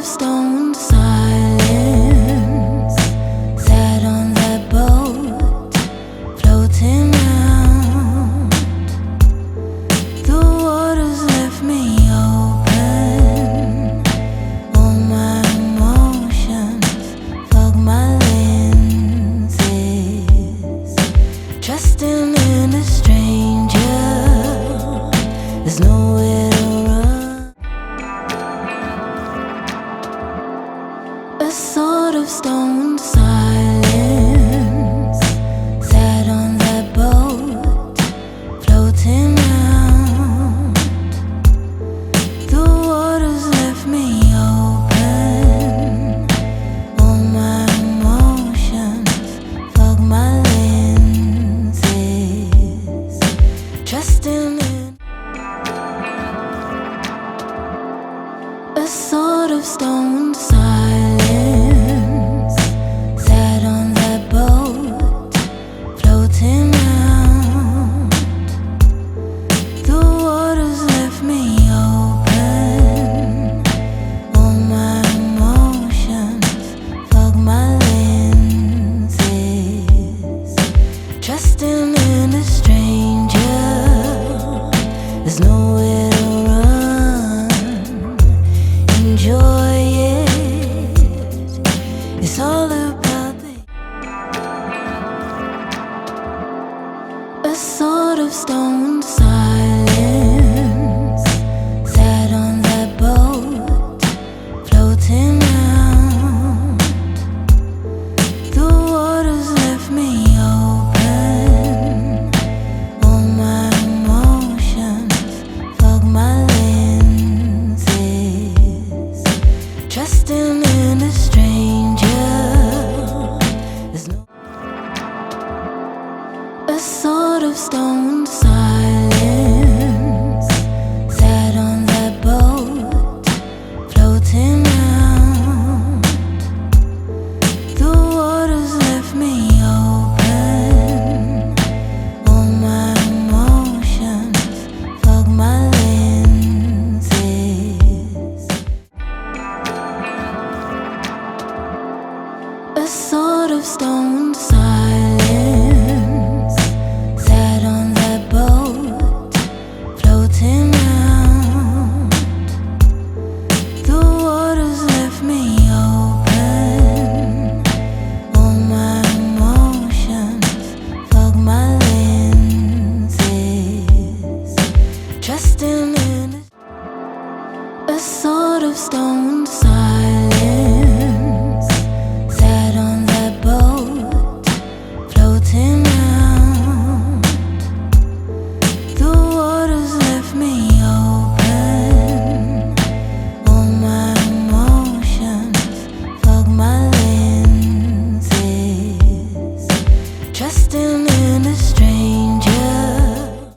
of stoned silence sat on that boat, floating out. The waters left me open. All my emotions fog my lenses. Trusting in a stranger, there's nowhere to run. A sort of stoned silence sat on that boat, floating out. The waters left me open. All my emotions fog my lenses. Trusting in a sort of stoned silence sat on that boat, floating out. The waters left me open. All my emotions fog my lenses. Trusting in a stranger, there's nowhere to run. Enjoy it, it's all about a sort of stoned silence sat on that boat, floating out. The waters left me open. All my emotions fog my lenses. Trusting in a stranger, there's no a sort of stoned silence sat on that boat, floating out. The waters left me open. All my emotions fog my lenses. A sort of stoned silence sat on that boat, floating out. The waters left me open. All my emotions fog my lenses. Trusting in a sort of stoned silence sat on that boat, floating out. The